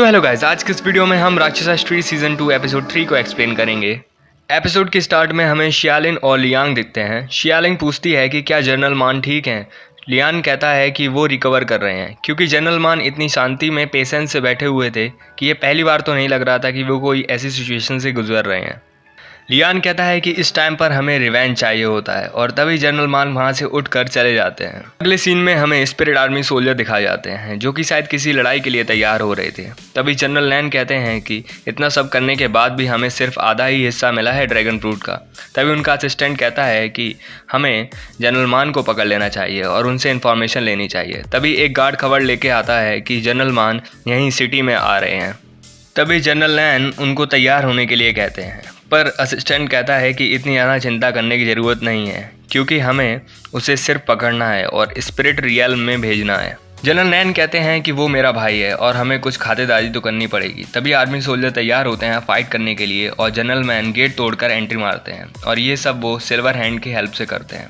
So hello guys, आज के इस वीडियो में हम राक्षसा स्ट्रीट सीजन 2 एपिसोड 3 को एक्सप्लेन करेंगे। एपिसोड के स्टार्ट में हमें शियालिन और लियांग दिखते हैं। शियालिन पूछती है कि क्या जनरल मान ठीक हैं। लियान कहता है कि वो रिकवर कर रहे हैं क्योंकि जनरल मान इतनी शांति में पेशेंस से बैठे हुए थे कि ये पहली बार तो नहीं लग रहा था कि वो कोई ऐसी सिचुएशन से गुजर रहे हैं। लियान कहता है कि इस टाइम पर हमें रिवेंज चाहिए होता है और तभी जनरल मान वहाँ से उठकर चले जाते हैं। अगले सीन में हमें स्पिरिट आर्मी सोल्जर दिखाए जाते हैं जो कि शायद किसी लड़ाई के लिए तैयार हो रहे थे। तभी जनरल नैन कहते हैं कि इतना सब करने के बाद भी हमें सिर्फ आधा ही हिस्सा मिला है ड्रैगन फ्रूट का। तभी उनका असिस्टेंट कहता है कि हमें जनरल मान को पकड़ लेना चाहिए और उनसे इन्फॉर्मेशन लेनी चाहिए। तभी एक गार्ड खबर लेके आता है कि जनरल मान यहीं सिटी में आ रहे हैं। तभी जनरल नैन उनको तैयार होने के लिए कहते हैं, पर असिस्टेंट कहता है कि इतनी ज़्यादा चिंता करने की ज़रूरत नहीं है क्योंकि हमें उसे सिर्फ पकड़ना है और स्पिरिट रियल में भेजना है। जनरल नैन कहते हैं कि वो मेरा भाई है और हमें कुछ खातिरदारी तो करनी पड़ेगी। तभी आर्मी सोल्जर तैयार होते हैं फाइट करने के लिए और जनरल मैन गेट तोड़कर एंट्री मारते हैं और ये सब वो सिल्वर हैंड की हेल्प से करते हैं।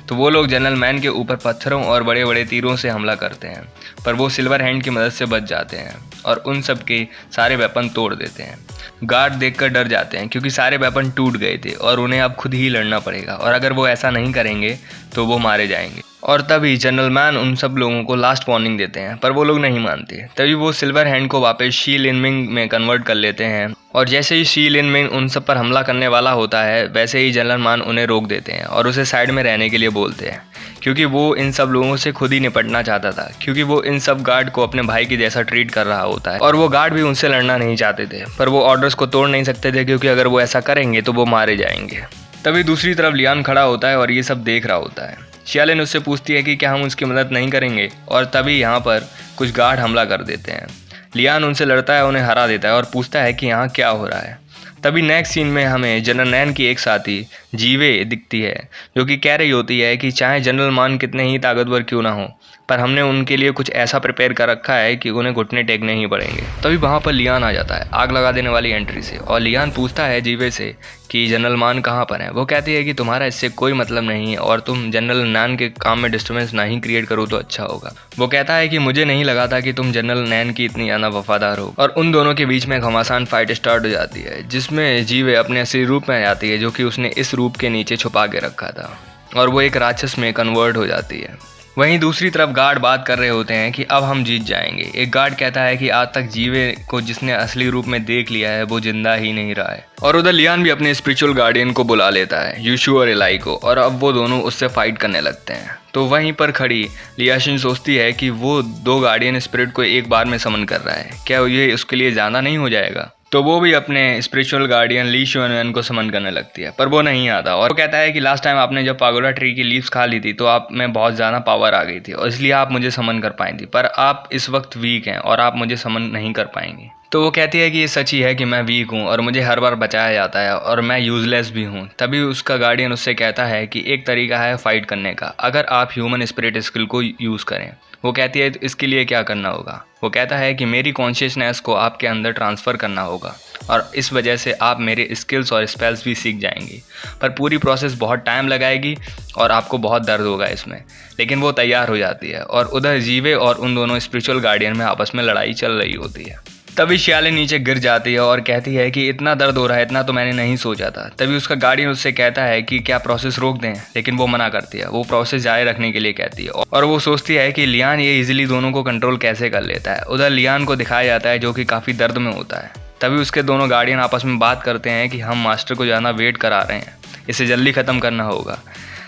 तो वो लोग जनरल मैन के ऊपर पत्थरों और बड़े बड़े तीरों से हमला करते हैं, पर वो सिल्वर हैंड की मदद से बच जाते हैं और उन सब के सारे वेपन तोड़ देते हैं। गार्ड देखकर डर जाते हैं क्योंकि सारे वेपन टूट गए थे और उन्हें अब खुद ही लड़ना पड़ेगा और अगर वो ऐसा नहीं करेंगे तो वो मारे जाएंगे। और तभी जनरल मैन उन सब लोगों को लास्ट वार्निंग देते हैं, पर वो लोग नहीं मानते। तभी वो सिल्वर हैंड को वापस शी लिनमिंग में कन्वर्ट कर लेते हैं और जैसे ही शी लिनमिंग उन सब पर हमला करने वाला होता है वैसे ही जनरल मैन उन्हें रोक देते हैं और उसे साइड में रहने के लिए बोलते हैं क्योंकि वो इन सब लोगों से खुद ही निपटना चाहता था क्योंकि वो इन सब गार्ड को अपने भाई की जैसा ट्रीट कर रहा होता है और वो गार्ड भी उनसे लड़ना नहीं चाहते थे, पर वो ऑर्डर्स को तोड़ नहीं सकते थे क्योंकि अगर वो ऐसा करेंगे तो वो मारे जाएंगे। तभी दूसरी तरफ लियान खड़ा होता है और ये सब देख रहा होता है। शियालिन उससे पूछती है कि क्या हम उसकी मदद नहीं करेंगे और तभी यहाँ पर कुछ गार्ड हमला कर देते हैं। लियान उनसे लड़ता है, उन्हें हरा देता है और पूछता है कि यहाँ क्या हो रहा है। तभी नेक्स्ट सीन में हमें जनरल नैन की एक साथी जीवे दिखती है जो कि कह रही होती है कि चाहे जनरल मान कितने ही ताकतवर क्यों ना हो, पर हमने उनके लिए कुछ ऐसा प्रिपेयर कर रखा है कि उन्हें घुटने टेकने ही पड़ेंगे। तभी वहाँ पर लियान आ जाता है आग लगा देने वाली एंट्री से और लियान पूछता है जीवे से कि जनरल मान कहाँ पर है। वो कहती है कि तुम्हारा इससे कोई मतलब नहीं है और तुम जनरल नैन के काम में डिस्टर्बेंस ना ही क्रिएट करो तो अच्छा होगा। वो कहता है कि मुझे नहीं लगा था कि तुम जनरल नैन की इतनी ज़्यादा वफादार हो और उन दोनों के बीच में घमासान फाइट स्टार्ट हो जाती है जिसमें जीवे अपने असली रूप में आ जाती है जो कि उसने इस रूप के नीचे छुपा के रखा था और वो एक राक्षस में कन्वर्ट हो जाती है। वहीं दूसरी तरफ गार्ड बात कर रहे होते हैं कि अब हम जीत जाएंगे। एक गार्ड कहता है कि आज तक जीवे को जिसने असली रूप में देख लिया है वो जिंदा ही नहीं रहा है। और उधर लियान भी अपने स्पिरिचुअल गार्डियन को बुला लेता है, यूशु और एलाई को, और अब वो दोनों उससे फाइट करने लगते हैं। तो वहीं पर खड़ी लियाशिन सोचती है कि वो दो गार्डियन स्पिरिट को एक बार में समन कर रहा है, क्या ये उसके लिए ज़्यादा नहीं हो जाएगा। तो वो भी अपने स्पिरिचुअल गार्डियन ली शुएनवेन को समन करने लगती है, पर वो नहीं आता और वो कहता है कि लास्ट टाइम आपने जब पागोडा ट्री की लीव्स खा ली थी तो आप में बहुत ज़्यादा पावर आ गई थी और इसलिए आप मुझे समन कर पाई थी, पर आप इस वक्त वीक हैं और आप मुझे समन नहीं कर पाएंगे। तो वो कहती है कि ये सच ही है कि मैं वीक हूँ और मुझे हर बार बचाया जाता है और मैं यूजलेस भी हूँ। तभी उसका गार्डियन उससे कहता है कि एक तरीका है फाइट करने का, अगर आप ह्यूमन स्पिरिट स्किल को यूज़ करें। वो कहती है तो इसके लिए क्या करना होगा। वो कहता है कि मेरी कॉन्शियसनेस को आपके अंदर ट्रांसफ़र करना होगा और इस वजह से आप मेरे स्किल्स और स्पेल्स भी सीख जाएंगी, पर पूरी प्रोसेस बहुत टाइम लगाएगी और आपको बहुत दर्द होगा इसमें, लेकिन वो तैयार हो जाती है। और उधर जीवे और उन दोनों स्पिरिचुअल गार्डियन में आपस में लड़ाई चल रही होती है। तभी शियालिन नीचे गिर जाती है और कहती है कि इतना दर्द हो रहा है, इतना तो मैंने नहीं सोचा था। तभी उसका गार्डियन उससे कहता है कि क्या प्रोसेस रोक दें, लेकिन वो मना करती है। वो प्रोसेस जारी रखने के लिए कहती है और वो सोचती है कि लियान ये इजीली दोनों को कंट्रोल कैसे कर लेता है। उधर लियान को दिखाया जाता है जो कि काफ़ी दर्द में होता है। तभी उसके दोनों गार्डियन आपस में बात करते हैं कि हम मास्टर को ज़्यादा वेट करा रहे हैं, इसे जल्दी ख़त्म करना होगा।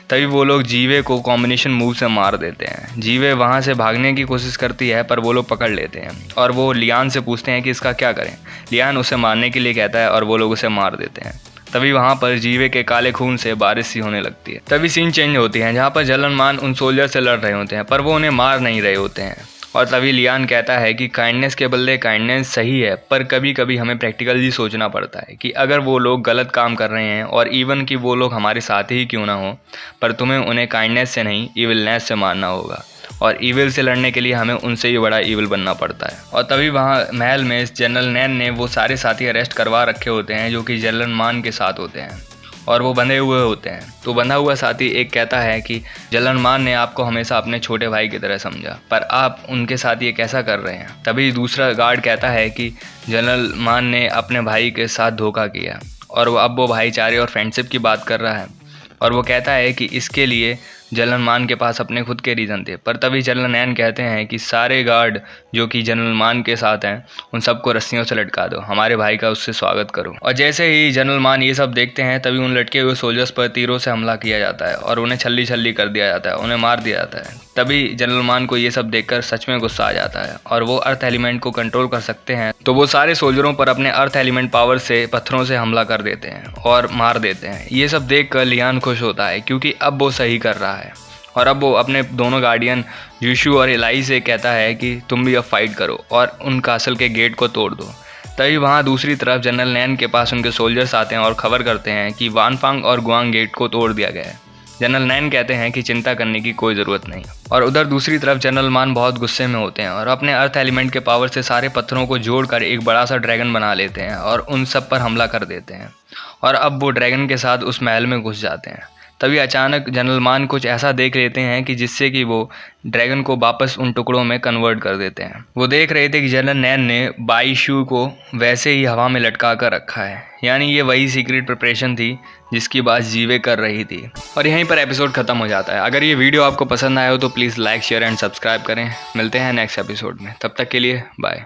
तभी वो लोग जीवे को कॉम्बिनेशन मूव से मार देते हैं। जीवे वहाँ से भागने की कोशिश करती है पर वो लोग पकड़ लेते हैं और वो लियान से पूछते हैं कि इसका क्या करें। लियान उसे मारने के लिए कहता है और वो लोग उसे मार देते हैं। तभी वहाँ पर जीवे के काले खून से बारिश सी होने लगती है। तभी सीन चेंज होती है जहाँ पर जनरल मान उन सोल्जर से लड़ रहे होते हैं पर वो उन्हें मार नहीं रहे होते हैं। और तभी लियान कहता है कि काइंडनेस के बदले काइंडनेस सही है, पर कभी कभी हमें प्रैक्टिकली सोचना पड़ता है कि अगर वो लोग गलत काम कर रहे हैं और इवन कि वो लोग हमारे साथ ही क्यों ना हो, पर तुम्हें उन्हें काइंडनेस से नहीं इविलनेस से मारना होगा और ईविल से लड़ने के लिए हमें उनसे ही बड़ा ईविल बनना पड़ता है। और तभी वहाँ महल में जनरल नैन ने वो सारे साथी अरेस्ट करवा रखे होते हैं जो कि जनरल मान के साथ होते हैं और वो बंधे हुए होते हैं। तो बंधा हुआ साथी एक कहता है कि जनरल मान ने आपको हमेशा अपने छोटे भाई की तरह समझा, पर आप उनके साथ ये कैसा कर रहे हैं। तभी दूसरा गार्ड कहता है कि जनरल मान ने अपने भाई के साथ धोखा किया, और अब वो भाईचारे और फ्रेंडशिप की बात कर रहा है। और वो कहता है कि इसके लिए जनरल मान के पास अपने खुद के रीज़न थे। पर तभी जनरल नैन कहते हैं कि सारे गार्ड जो कि जनरल मान के साथ हैं उन सबको रस्सियों से लटका दो, हमारे भाई का उससे स्वागत करो। और जैसे ही जनरल मान ये सब देखते हैं तभी उन लटके हुए सोल्जर्स पर तीरों से हमला किया जाता है और उन्हें छल्ली छल्ली कर दिया जाता है, उन्हें मार दिया जाता है। तभी जनरल मान को ये सब देखकर सच में गुस्सा आ जाता है और वो अर्थ एलिमेंट को कंट्रोल कर सकते हैं, तो वो सारे सोल्जरों पर अपने अर्थ एलिमेंट पावर से पत्थरों से हमला कर देते हैं और मार देते हैं। ये सब देखकर लियान खुश होता है क्योंकि अब वो सही कर रहा है। और अब वो अपने दोनों गार्डियन यूशु और इलाई से कहता है कि तुम भी अब फाइट करो और उन कासल के गेट को तोड़ दो। तभी वहाँ दूसरी तरफ जनरल नैन के पास उनके सोल्जर्स आते हैं और खबर करते हैं कि वानफांग और गुआंग गेट को तोड़ दिया गया है। जनरल नैन कहते हैं कि चिंता करने की कोई ज़रूरत नहीं। और उधर दूसरी तरफ जनरल मान बहुत गुस्से में होते हैं और अपने अर्थ एलिमेंट के पावर से सारे पत्थरों को जोड़कर एक बड़ा सा ड्रैगन बना लेते हैं और उन सब पर हमला कर देते हैं। और अब वो ड्रैगन के साथ उस महल में घुस जाते हैं। तभी अचानक जनरल मान कुछ ऐसा देख लेते हैं कि जिससे कि वो ड्रैगन को वापस उन टुकड़ों में कन्वर्ट कर देते हैं। वो देख रहे थे कि जनरल नैन ने बाईशू को वैसे ही हवा में लटका कर रखा है, यानी ये वही सीक्रेट प्रिपरेशन थी जिसकी बात जीवे कर रही थी। और यहीं पर एपिसोड खत्म हो जाता है। अगर ये वीडियो आपको पसंद आया हो तो please like share and subscribe करें। मिलते हैं नेक्स्ट एपिसोड में, तब तक के लिए बाय।